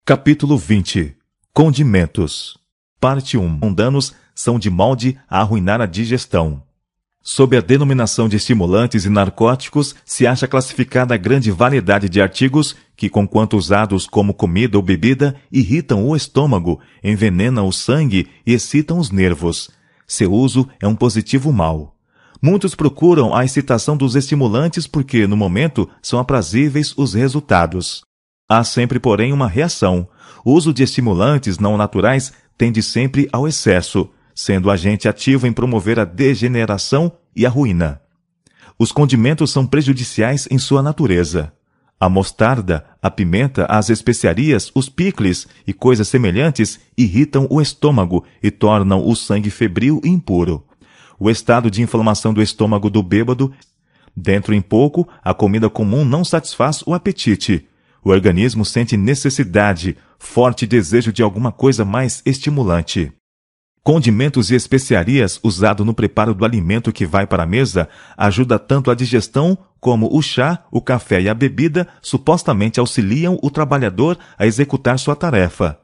Capítulo 20. Condimentos. Parte 1. Mundanos são de molde a arruinar a digestão. Sob a denominação de estimulantes e narcóticos, se acha classificada a grande variedade de artigos que, conquanto usados como comida ou bebida, irritam o estômago, envenenam o sangue e excitam os nervos. Seu uso é um positivo mal. Muitos procuram a excitação dos estimulantes porque, no momento, são aprazíveis os resultados. Há sempre, porém, uma reação. O uso de estimulantes não naturais tende sempre ao excesso, sendo agente ativo em promover a degeneração e a ruína. Os condimentos são prejudiciais em sua natureza. A mostarda, a pimenta, as especiarias, os picles e coisas semelhantes irritam o estômago e tornam o sangue febril e impuro. O estado de inflamação do estômago do bêbado, dentro em pouco, a comida comum não satisfaz o apetite. O organismo sente necessidade, forte desejo de alguma coisa mais estimulante. Condimentos e especiarias usado no preparo do alimento que vai para a mesa ajuda tanto a digestão como o chá, o café e a bebida supostamente auxiliam o trabalhador a executar sua tarefa.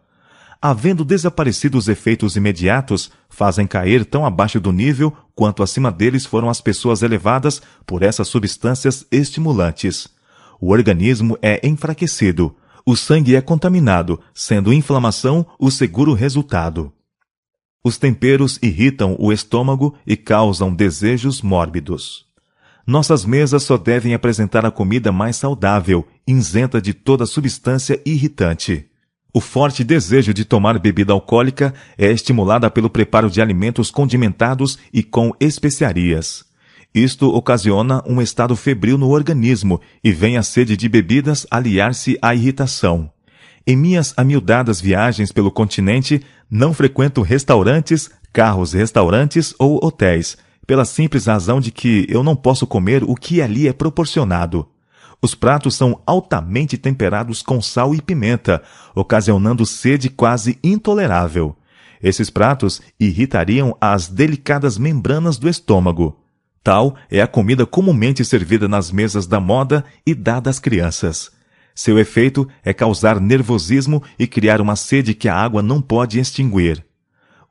Havendo desaparecido os efeitos imediatos, fazem cair tão abaixo do nível quanto acima deles foram as pessoas elevadas por essas substâncias estimulantes. O organismo é enfraquecido, o sangue é contaminado, sendo inflamação o seguro resultado. Os temperos irritam o estômago e causam desejos mórbidos. Nossas mesas só devem apresentar a comida mais saudável, isenta de toda substância irritante. O forte desejo de tomar bebida alcoólica é estimulada pelo preparo de alimentos condimentados e com especiarias. Isto ocasiona um estado febril no organismo e vem a sede de bebidas aliar-se à irritação. Em minhas amiudadas viagens pelo continente, não frequento restaurantes, carros-restaurantes ou hotéis, pela simples razão de que eu não posso comer o que ali é proporcionado. Os pratos são altamente temperados com sal e pimenta, ocasionando sede quase intolerável. Esses pratos irritariam as delicadas membranas do estômago. Tal é a comida comumente servida nas mesas da moda e dada às crianças. Seu efeito é causar nervosismo e criar uma sede que a água não pode extinguir.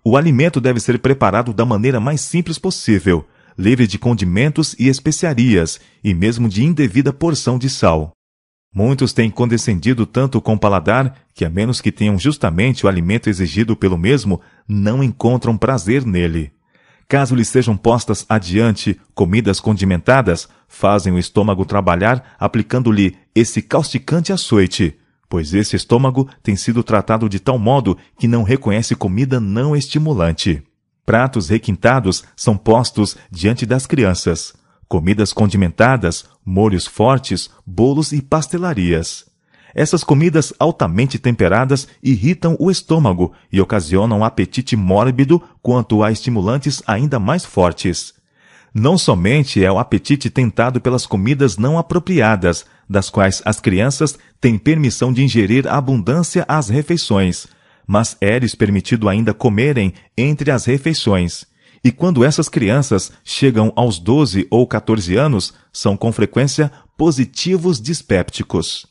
O alimento deve ser preparado da maneira mais simples possível, livre de condimentos e especiarias, e mesmo de indevida porção de sal. Muitos têm condescendido tanto com o paladar que, a menos que tenham justamente o alimento exigido pelo mesmo, não encontram prazer nele. Caso lhes sejam postas adiante comidas condimentadas, fazem o estômago trabalhar aplicando-lhe esse causticante açoite, pois esse estômago tem sido tratado de tal modo que não reconhece comida não estimulante. Pratos requintados são postos diante das crianças. Comidas condimentadas, molhos fortes, bolos e pastelarias. Essas comidas altamente temperadas irritam o estômago e ocasionam apetite mórbido quanto a estimulantes ainda mais fortes. Não somente é o apetite tentado pelas comidas não apropriadas, das quais as crianças têm permissão de ingerir abundância às refeições, mas é-lhes permitido ainda comerem entre as refeições. E quando essas crianças chegam aos 12 ou 14 anos, são com frequência positivos dispépticos.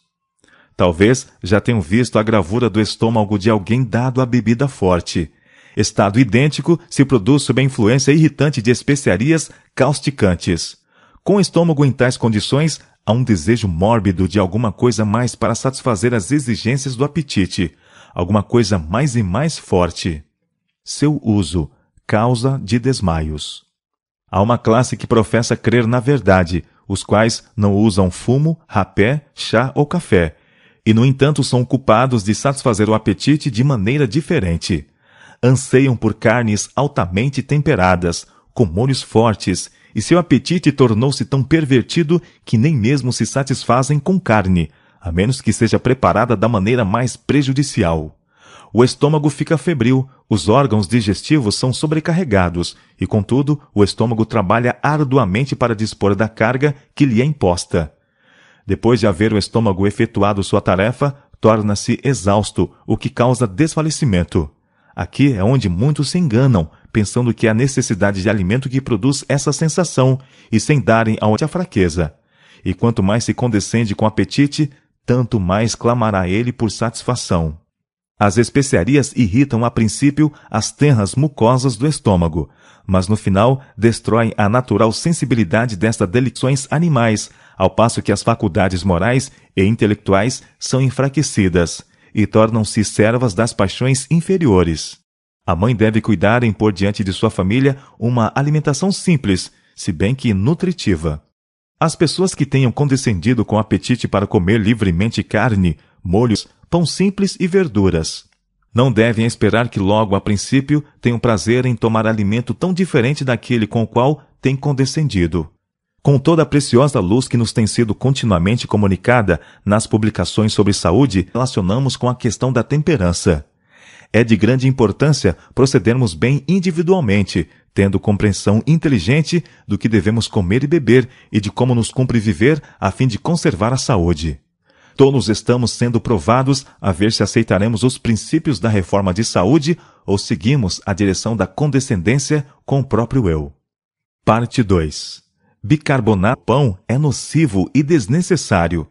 Talvez já tenham visto a gravura do estômago de alguém dado à bebida forte. Estado idêntico se produz sob a influência irritante de especiarias causticantes. Com o estômago em tais condições, há um desejo mórbido de alguma coisa mais para satisfazer as exigências do apetite, alguma coisa mais e mais forte. Seu uso, causa de desmaios. Há uma classe que professa crer na verdade, os quais não usam fumo, rapé, chá ou café, e, no entanto, são culpados de satisfazer o apetite de maneira diferente. Anseiam por carnes altamente temperadas, com molhos fortes, e seu apetite tornou-se tão pervertido que nem mesmo se satisfazem com carne, a menos que seja preparada da maneira mais prejudicial. O estômago fica febril, os órgãos digestivos são sobrecarregados, e, contudo, o estômago trabalha arduamente para dispor da carga que lhe é imposta. Depois de haver o estômago efetuado sua tarefa, torna-se exausto, o que causa desfalecimento. Aqui é onde muitos se enganam, pensando que é a necessidade de alimento que produz essa sensação, e sem darem a fraqueza. E quanto mais se condescende com o apetite, tanto mais clamará ele por satisfação. As especiarias irritam a princípio as tenras mucosas do estômago, mas no final destroem a natural sensibilidade destas delicções animais, ao passo que as faculdades morais e intelectuais são enfraquecidas e tornam-se servas das paixões inferiores. A mãe deve cuidar em pôr diante de sua família uma alimentação simples, se bem que nutritiva. As pessoas que tenham condescendido com apetite para comer livremente carne, molhos, pão simples e verduras, não devem esperar que logo a princípio tenham prazer em tomar alimento tão diferente daquele com o qual têm condescendido. Com toda a preciosa luz que nos tem sido continuamente comunicada nas publicações sobre saúde, relacionamos com a questão da temperança. É de grande importância procedermos bem individualmente, tendo compreensão inteligente do que devemos comer e beber e de como nos cumpre viver a fim de conservar a saúde. Todos estamos sendo provados a ver se aceitaremos os princípios da reforma de saúde ou seguimos a direção da condescendência com o próprio eu. Parte 2. Bicarbonato de pão é nocivo e desnecessário.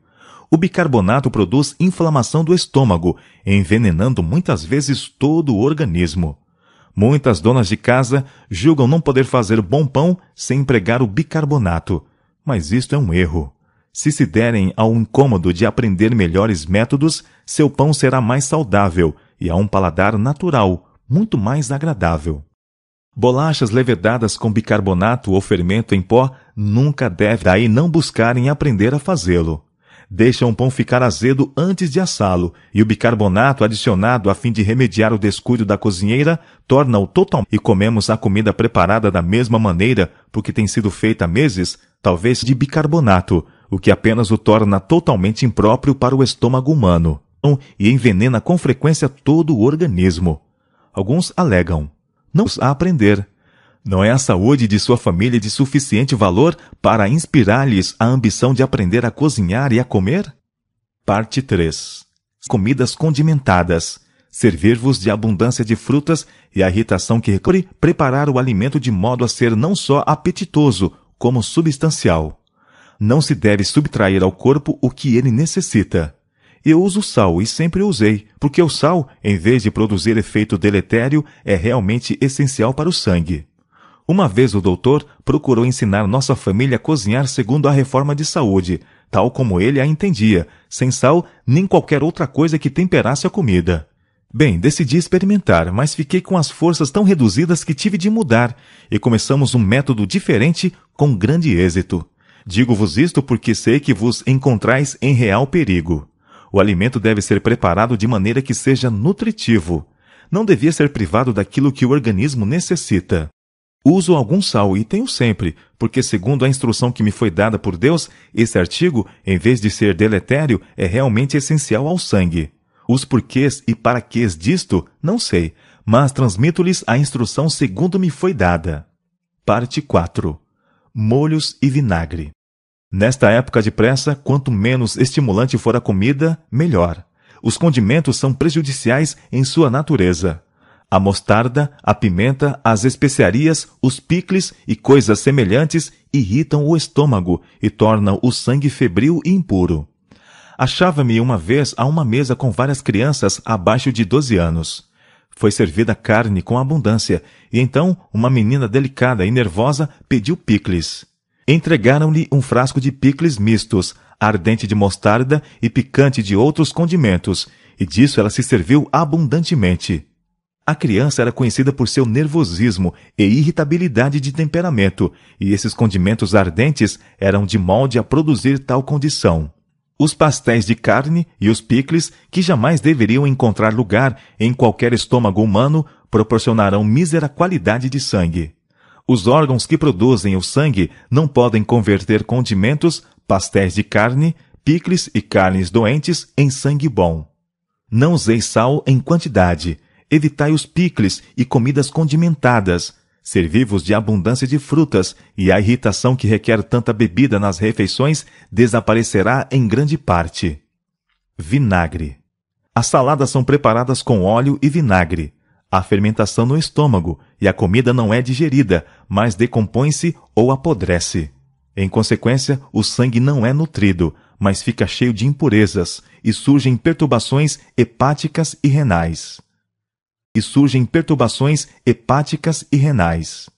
O bicarbonato produz inflamação do estômago, envenenando muitas vezes todo o organismo. Muitas donas de casa julgam não poder fazer bom pão sem empregar o bicarbonato, mas isto é um erro. Se se derem ao incômodo de aprender melhores métodos, seu pão será mais saudável e a um paladar natural, muito mais agradável. Bolachas levedadas com bicarbonato ou fermento em pó nunca devem daí não buscarem aprender a fazê-lo. Deixam o pão ficar azedo antes de assá-lo, e o bicarbonato adicionado a fim de remediar o descuido da cozinheira torna-o total. E comemos a comida preparada da mesma maneira, porque tem sido feita há meses, talvez de bicarbonato, o que apenas o torna totalmente impróprio para o estômago humano, e envenena com frequência todo o organismo. Alguns alegam: não a aprender. Não é a saúde de sua família de suficiente valor para inspirar-lhes a ambição de aprender a cozinhar e a comer? Parte 3. Comidas condimentadas. Servir-vos de abundância de frutas e a irritação que recorre preparar o alimento de modo a ser não só apetitoso, como substancial. Não se deve subtrair ao corpo o que ele necessita. Eu uso sal e sempre usei, porque o sal, em vez de produzir efeito deletério, é realmente essencial para o sangue. Uma vez o doutor procurou ensinar nossa família a cozinhar segundo a reforma de saúde, tal como ele a entendia, sem sal nem qualquer outra coisa que temperasse a comida. Bem, decidi experimentar, mas fiquei com as forças tão reduzidas que tive de mudar, e começamos um método diferente com grande êxito. Digo-vos isto porque sei que vos encontrais em real perigo. O alimento deve ser preparado de maneira que seja nutritivo. Não devia ser privado daquilo que o organismo necessita. Uso algum sal e tenho sempre, porque segundo a instrução que me foi dada por Deus, esse artigo, em vez de ser deletério, é realmente essencial ao sangue. Os porquês e paraquês disto, não sei, mas transmito-lhes a instrução segundo me foi dada. Parte 4. Molhos e vinagre. Nesta época de pressa, quanto menos estimulante for a comida, melhor. Os condimentos são prejudiciais em sua natureza. A mostarda, a pimenta, as especiarias, os picles e coisas semelhantes irritam o estômago e tornam o sangue febril e impuro. Achava-me uma vez a uma mesa com várias crianças abaixo de 12 anos. Foi servida carne com abundância, e então uma menina delicada e nervosa pediu picles. Entregaram-lhe um frasco de picles mistos, ardente de mostarda e picante de outros condimentos, e disso ela se serviu abundantemente. A criança era conhecida por seu nervosismo e irritabilidade de temperamento, e esses condimentos ardentes eram de molde a produzir tal condição. Os pastéis de carne e os picles, que jamais deveriam encontrar lugar em qualquer estômago humano, proporcionarão mísera qualidade de sangue. Os órgãos que produzem o sangue não podem converter condimentos, pastéis de carne, picles e carnes doentes em sangue bom. Não useis sal em quantidade. Evitai os picles e comidas condimentadas. Servi-vos de abundância de frutas, e a irritação que requer tanta bebida nas refeições desaparecerá em grande parte. Vinagre. As saladas são preparadas com óleo e vinagre. Há fermentação no estômago, e a comida não é digerida, mas decompõe-se ou apodrece. Em consequência, o sangue não é nutrido, mas fica cheio de impurezas, e surgem perturbações hepáticas e renais.